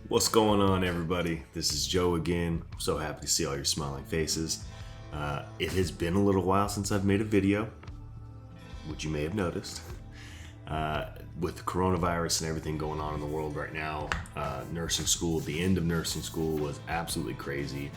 What's going on, everybody? This is Joe again. I'm so happy to see all your smiling faces. It has been a little while since I've made a video, which you may have noticed. With the coronavirus and everything going on in the world right now, nursing school, the end of nursing school was absolutely crazy.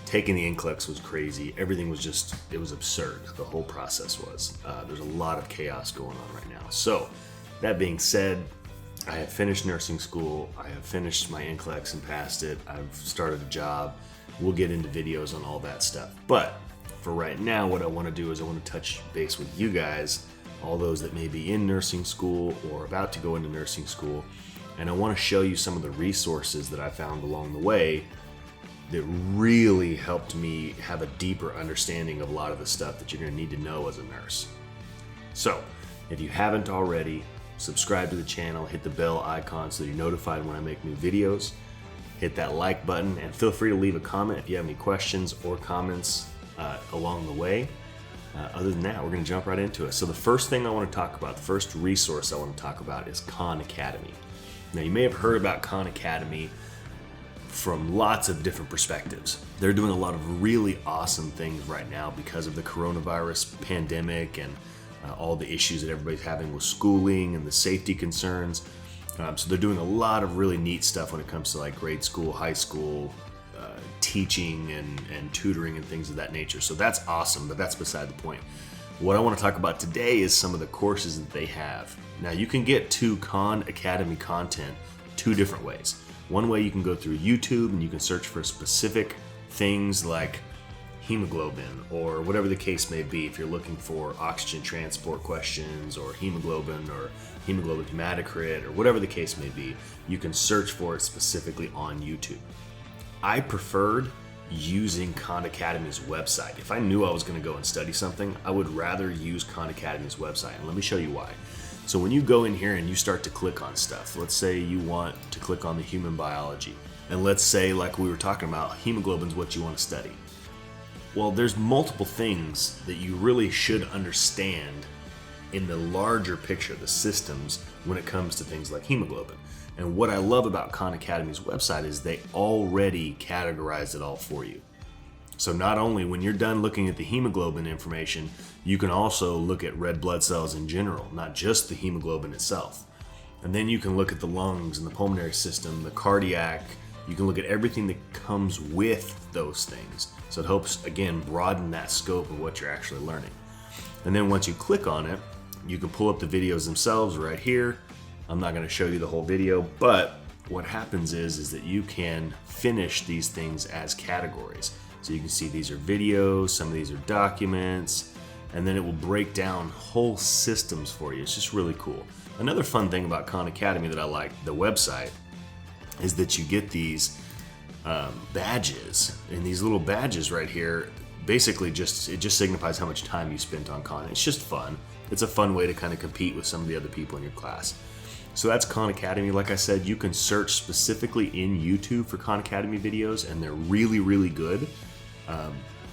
Taking the NCLEX was crazy. Everything was just, it was absurd. The whole process was. There's a lot of chaos going on right now. So, that being said, I have finished nursing school. I have finished my NCLEX and passed it. I've started a job. We'll get into videos on all that stuff. But for right now, what I want to do is I want to touch base with you guys, all those that may be in nursing school or about to go into nursing school. And I want to show you some of the resources that I found along the way that really helped me have a deeper understanding of a lot of the stuff that you're going to need to know as a nurse. So, if you haven't already, subscribe to the channel, hit the bell icon so that you're notified when I make new videos. Hit that like button and feel free to leave a comment if you have any questions or comments along the way. Other than that, we're going to jump right into it. So the first thing I want to talk about, the first resource I want to talk about is Khan Academy. Now you may have heard about Khan Academy from lots of different perspectives. They're doing a lot of really awesome things right now because of the coronavirus pandemic and all the issues that everybody's having with schooling and the safety concerns. So they're doing a lot of really neat stuff when it comes to like grade school, high school, teaching and tutoring and things of that nature. So that's awesome, but that's beside the point. What I want to talk about today is some of the courses that they have. Now you can get to Khan Academy content two different ways. One way you can go through YouTube and you can search for specific things like hemoglobin or whatever the case may be. If you're looking for oxygen transport questions or hemoglobin hematocrit or whatever the case may be, you can search for it specifically on YouTube. I preferred using Khan Academy's website. If I knew I was going to go and study something, I would rather use Khan Academy's website. And let me show you why. So when you go in here and you start to click on stuff, let's say you want to click on the human biology. And let's say, like we were talking about, hemoglobin is what you want to study. Well, there's multiple things that you really should understand in the larger picture, the systems, when it comes to things like hemoglobin. And what I love about Khan Academy's website is they already categorize it all for you. So not only when you're done looking at the hemoglobin information, you can also look at red blood cells in general, not just the hemoglobin itself. And then you can look at the lungs and the pulmonary system, the cardiac. You can look at everything that comes with those things. So it helps, again, broaden that scope of what you're actually learning. And then once you click on it, you can pull up the videos themselves right here. I'm not going to show you the whole video, but what happens is that you can finish these things as categories. So you can see these are videos, some of these are documents, and then it will break down whole systems for you. It's just really cool. Another fun thing about Khan Academy that I like, the website, is that you get these badges, and these little badges right here basically it just signifies how much time you spent on Khan. It's just fun. It's a fun way to kind of compete with some of the other people in your class. So that's Khan Academy. Like I said, you can search specifically in YouTube for Khan Academy videos, and they're really, really good.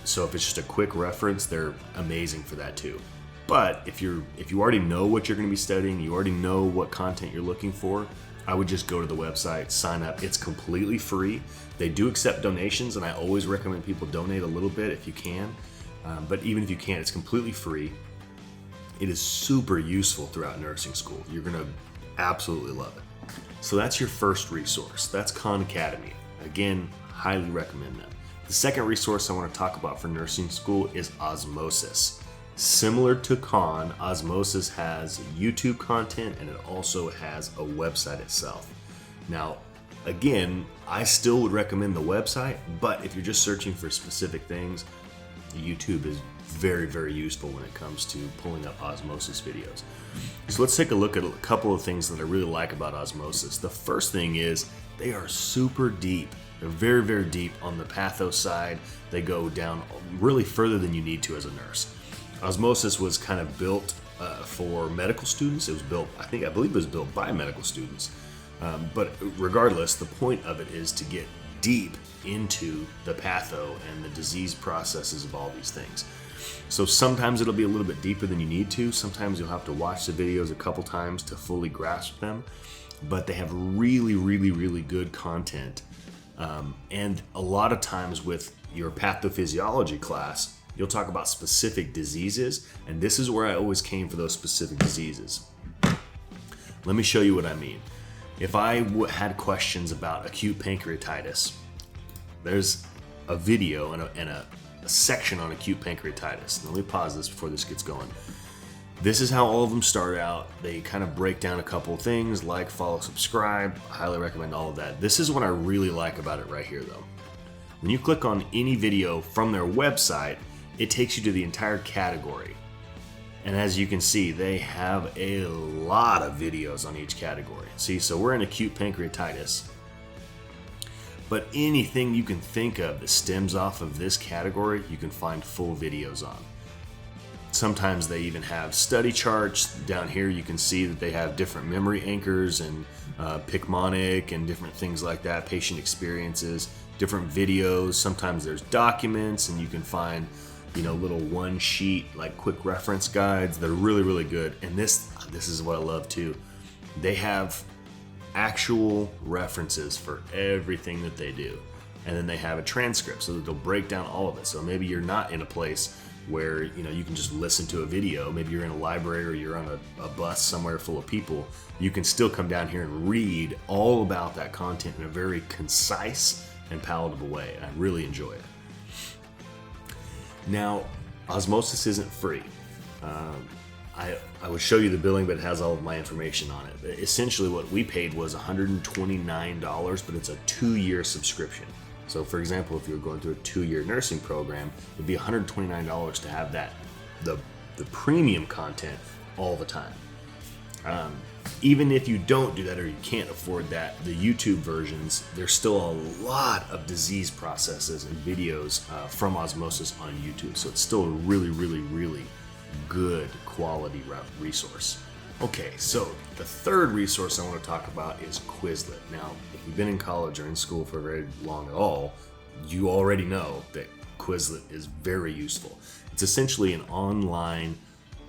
So if it's just a quick reference, they're amazing for that too. But if you already know what you're going to be studying, you already know what content you're looking for, I would just go to the website, sign up. It's completely free. They do accept donations, and I always recommend people donate a little bit if you can. But even if you can't, it's completely free. It is super useful throughout nursing school. You're going to absolutely love it. So that's your first resource. That's Khan Academy. Again, highly recommend them. The second resource I want to talk about for nursing school is Osmosis. Similar to Khan, Osmosis has YouTube content and it also has a website itself. Now, again, I still would recommend the website, but if you're just searching for specific things, YouTube is very, very useful when it comes to pulling up Osmosis videos. So let's take a look at a couple of things that I really like about Osmosis. The first thing is they are super deep. They're very, very deep on the patho side. They go down really further than you need to as a nurse. Osmosis was kind of built for medical students. It was built, I believe it was built by medical students. But regardless, the point of it is to get deep into the patho and the disease processes of all these things. So sometimes it'll be a little bit deeper than you need to. Sometimes you'll have to watch the videos a couple times to fully grasp them. but they have really, really, really good content. And a lot of times with your pathophysiology class, you'll talk about specific diseases, and this is where I always came for those specific diseases. Let me show you what I mean. If I had questions about acute pancreatitis, there's a video and a section on acute pancreatitis. Now, let me pause this before this gets going. This is how all of them start out. They kind of break down a couple of things, like, follow, subscribe. I highly recommend all of that. This is what I really like about it right here, though. When you click on any video from their website, it takes you to the entire category. And as you can see, they have a lot of videos on each category. See, so we're in acute pancreatitis. But anything you can think of that stems off of this category, you can find full videos on. Sometimes they even have study charts. Down here you can see that they have different memory anchors and Picmonic and different things like that, patient experiences, different videos. Sometimes there's documents, and you can find, you know, little one sheet like quick reference guides. They're really, really good. And this is what I love too. They have actual references for everything that they do. And then they have a transcript so that they'll break down all of it. So maybe you're not in a place where, you know, you can just listen to a video. Maybe you're in a library or you're on a bus somewhere full of people. You can still come down here and read all about that content in a very concise and palatable way. And I really enjoy it. Now, Osmosis isn't free. I would show you the billing, but it has all of my information on it. Essentially, what we paid was $129, but it's a 2-year subscription. So, for example, if you were going through a 2-year nursing program, it'd be $129 to have that the premium content all the time. Even if you don't do that or you can't afford that, the YouTube versions, there's still a lot of disease processes and videos from Osmosis on YouTube. So it's still a really, really, really good quality resource. Okay, so the third resource I want to talk about is Quizlet. Now, if you've been in college or in school for very long at all, you already know that Quizlet is very useful. It's essentially an online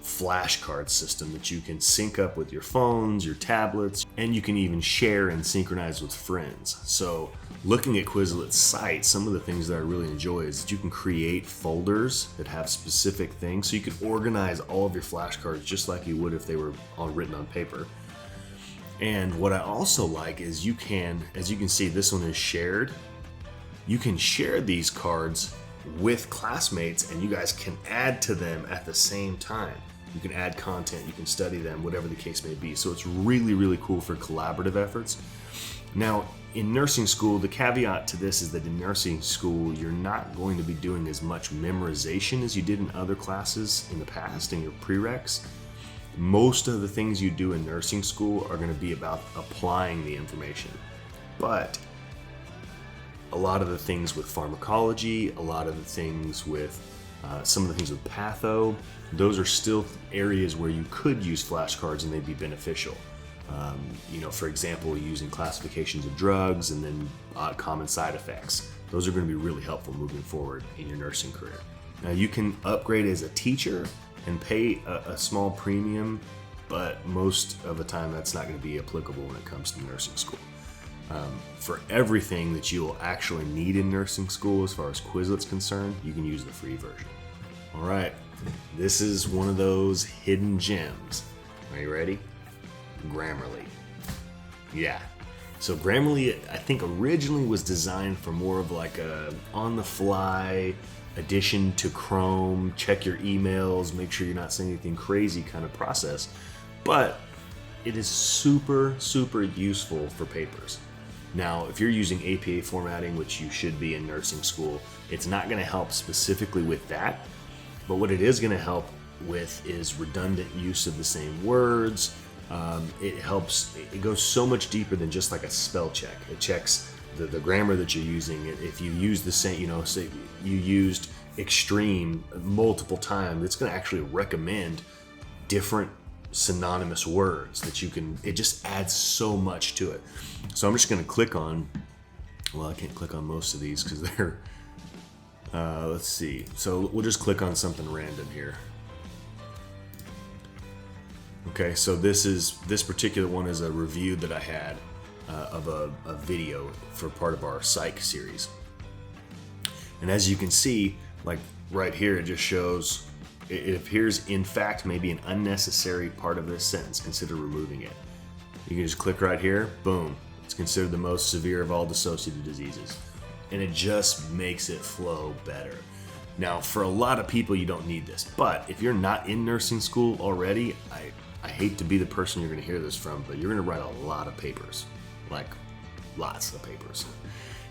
flashcard system that you can sync up with your phones, your tablets, and you can even share and synchronize with friends. So looking at Quizlet's site, some of the things that I really enjoy is that you can create folders that have specific things. So you can organize all of your flashcards just like you would if they were all written on paper. And what I also like is you can, as you can see, this one is shared. You can share these cards with classmates and you guys can add to them at the same time. You can add content, you can study them, whatever the case may be. So it's really, really cool for collaborative efforts. Now, in nursing school, the caveat to this is that in nursing school, you're not going to be doing as much memorization as you did in other classes in the past, in your prereqs. Most of the things you do in nursing school are going to be about applying the information. But a lot of the things with pharmacology, a lot of the things with some of the things with patho, those are still areas where you could use flashcards and they'd be beneficial. You know, for example, using classifications of drugs and then common side effects. Those are going to be really helpful moving forward in your nursing career. Now, you can upgrade as a teacher and pay a small premium, but most of the time that's not going to be applicable when it comes to nursing school. For everything that you will actually need in nursing school as far as Quizlet's concerned, you can use the free version. All right, this is one of those hidden gems. Are you ready? Grammarly. Yeah. So Grammarly, I think originally was designed for more of like a on-the-fly addition to Chrome, check your emails, make sure you're not saying anything crazy kind of process. But it is super, super useful for papers. Now, if you're using APA formatting, which you should be in nursing school, it's not going to help specifically with that. But what it is going to help with is redundant use of the same words. It helps, it goes so much deeper than just like a spell check. It checks the grammar that you're using. If you use the same, you know, say you used extreme multiple times, it's going to actually recommend different synonymous words that you can, it just adds so much to it. So I'm just going to click on, well, I can't click on most of these because they're, let's see. So we'll just click on something random here. Okay, so this particular one is a review that I had of a video for part of our psych series. And as you can see, like right here, it just shows, it appears in fact maybe an unnecessary part of this sentence. Consider removing it. You can just click right here, boom. It's considered the most severe of all dissociative diseases. And it just makes it flow better. Now, for a lot of people, you don't need this, but if you're not in nursing school already, I hate to be the person you're gonna hear this from, but you're gonna write a lot of papers, like lots of papers.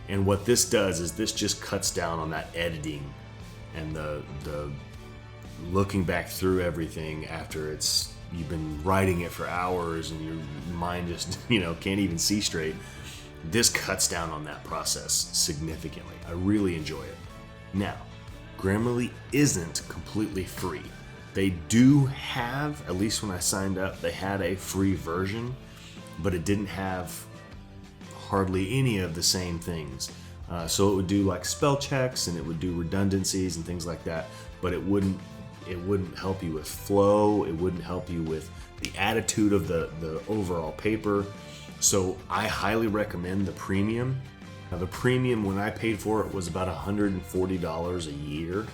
And what this does is this just cuts down on that editing and the looking back through everything after you've been writing it for hours and your mind just, can't even see straight. This cuts down on that process significantly. I really enjoy it. Now, Grammarly isn't completely free. They do have, at least when I signed up, they had a free version, but it didn't have hardly any of the same things. So it would do like spell checks and it would do redundancies and things like that, but it wouldn't help you with flow. It wouldn't help you with the attitude of the overall paper. So I highly recommend the premium. Now the premium, when I paid for it, was about $140 a year.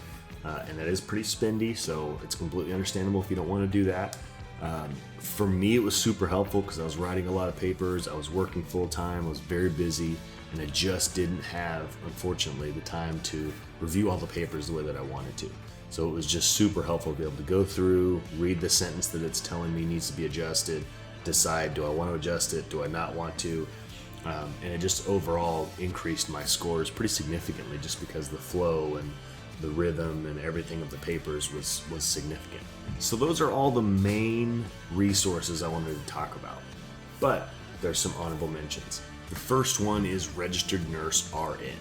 And that is pretty spendy, so it's completely understandable if you don't want to do that. For me, it was super helpful because I was writing a lot of papers, I was working full time, I was very busy, and I just didn't have, unfortunately, the time to review all the papers the way that I wanted to. So it was just super helpful to be able to go through, read the sentence that it's telling me needs to be adjusted, decide, do I want to adjust it, do I not want to? And it just overall increased my scores pretty significantly just because the flow and the rhythm and everything of the papers was significant. So those are all the main resources I wanted to talk about. But there's some honorable mentions. The first one is Registered Nurse RN.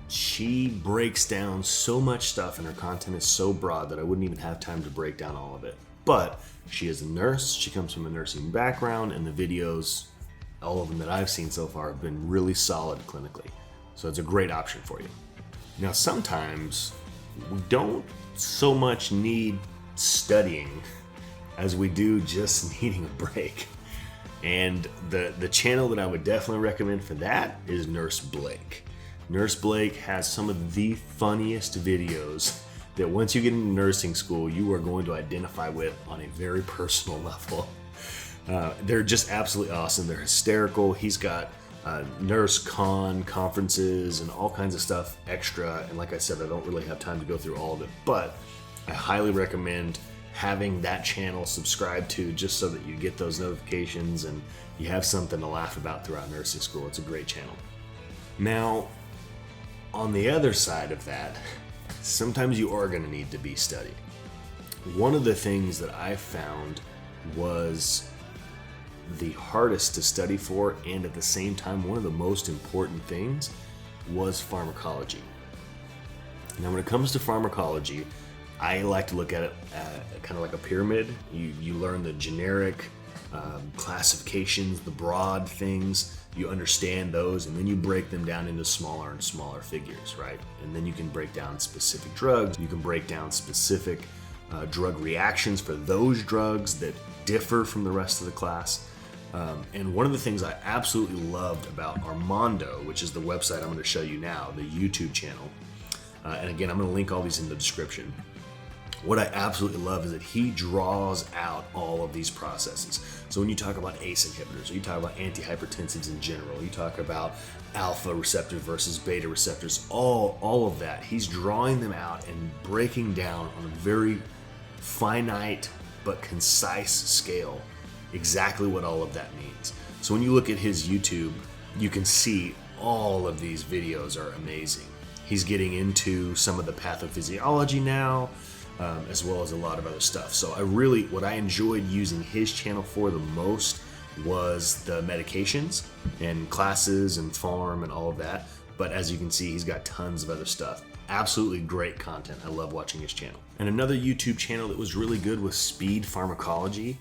She breaks down so much stuff and her content is so broad that I wouldn't even have time to break down all of it. But she is a nurse, she comes from a nursing background, and the videos, all of them that I've seen so far, have been really solid clinically. So it's a great option for you. Now, sometimes we don't so much need studying as we do just needing a break. And the channel that I would definitely recommend for that is Nurse Blake. Nurse Blake has some of the funniest videos that once you get into nursing school, you are going to identify with on a very personal level. They're just absolutely awesome. They're hysterical. He's got nurse conferences and all kinds of stuff extra, and like I said, I don't really have time to go through all of it, but I highly recommend having that channel subscribed to just so that you get those notifications and you have something to laugh about throughout nursing school. It's a great channel. Now, on the other side of that, sometimes you are going to need to be studied. One of the things that I found was the hardest to study for, and at the same time one of the most important things, was pharmacology. Now when it comes to pharmacology, I like to look at it kind of like a pyramid. You learn the generic classifications, the broad things, you understand those, and then you break them down into smaller and smaller figures, right? And then you can break down specific drugs, you can break down specific drug reactions for those drugs that differ from the rest of the class. And one of the things I absolutely loved about Armando, which is the website I'm going to show you now, the YouTube channel, and again, I'm going to link all these in the description. What I absolutely love is that he draws out all of these processes. So when you talk about ACE inhibitors, or you talk about antihypertensives in general, you talk about alpha receptors versus beta receptors, all of that, he's drawing them out and breaking down on a very finite but concise scale exactly what all of that means. So when you look at his YouTube, you can see all of these videos are amazing. He's getting into some of the pathophysiology now, as well as a lot of other stuff. So what I enjoyed using his channel for the most was the medications and classes and pharm and all of that. But as you can see, he's got tons of other stuff. Absolutely great content. I love watching his channel. And another YouTube channel that was really good was Speed Pharmacology.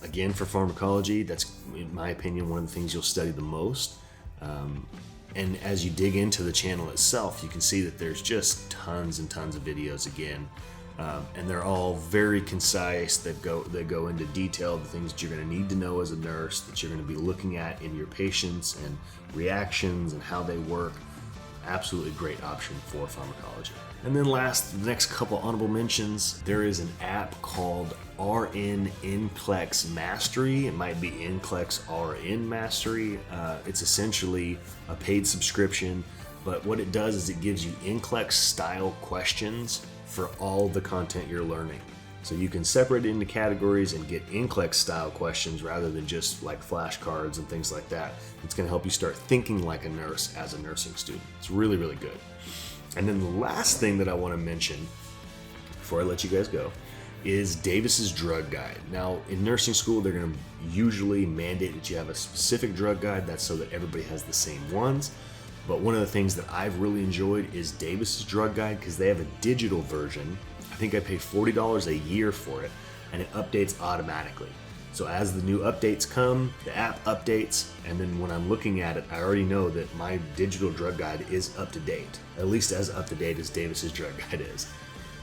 Again, for pharmacology, that's, in my opinion, one of the things you'll study the most. And as you dig into the channel itself, you can see that there's just tons and tons of videos again And they're all very concise. They go into detail, the things that you're going to need to know as a nurse, that you're going to be looking at in your patients and reactions and how they work. Absolutely great option for pharmacology. And then last, the next couple honorable mentions, there is an app called RN NCLEX Mastery. It might be NCLEX RN Mastery. It's essentially a paid subscription, but what it does is it gives you NCLEX style questions for all the content you're learning. So you can separate it into categories and get NCLEX style questions rather than just like flashcards and things like that. It's going to help you start thinking like a nurse as a nursing student. It's really, really good. And then the last thing that I want to mention before I let you guys go is Davis's drug guide. Now, in nursing school, they're going to usually mandate that you have a specific drug guide. That's so that everybody has the same ones. But one of the things that I've really enjoyed is Davis's drug guide, because they have a digital version. I think I pay $40 a year for it, and it updates automatically. So as the new updates come, the app updates, and then when I'm looking at it, I already know that my digital drug guide is up to date, at least as up to date as Davis's drug guide is.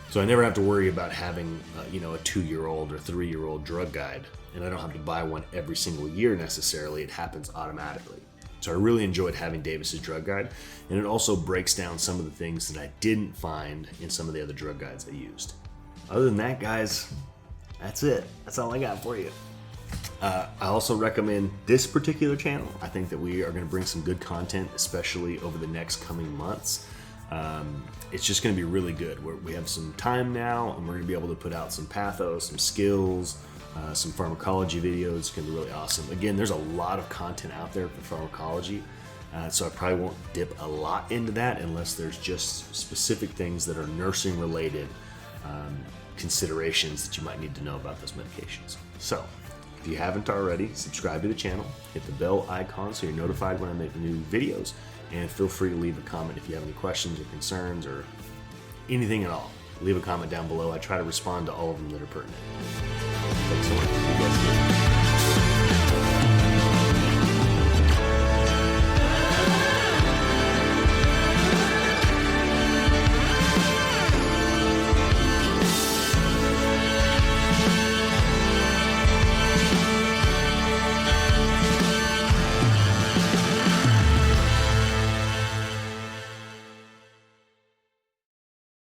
So I never have to worry about having a 2-year-old or 3-year-old drug guide, and I don't have to buy one every single year necessarily. It happens automatically. So I really enjoyed having Davis's drug guide, and it also breaks down some of the things that I didn't find in some of the other drug guides I used. Other than that, guys, that's it. That's all I got for you. I also recommend this particular channel. I think that we are going to bring some good content, especially over the next coming months. It's just going to be really good. We have some time now, and we're going to be able to put out some patho, some skills, some pharmacology videos. It's going to be really awesome. Again, there's a lot of content out there for pharmacology, so I probably won't dip a lot into that unless there's just specific things that are nursing related considerations that you might need to know about those medications. So if you haven't already, subscribe to the channel, hit the bell icon so you're notified when I make new videos, and feel free to leave a comment if you have any questions or concerns or anything at all. Leave a comment down below. I try to respond to all of them that are pertinent. Thanks so much. You guys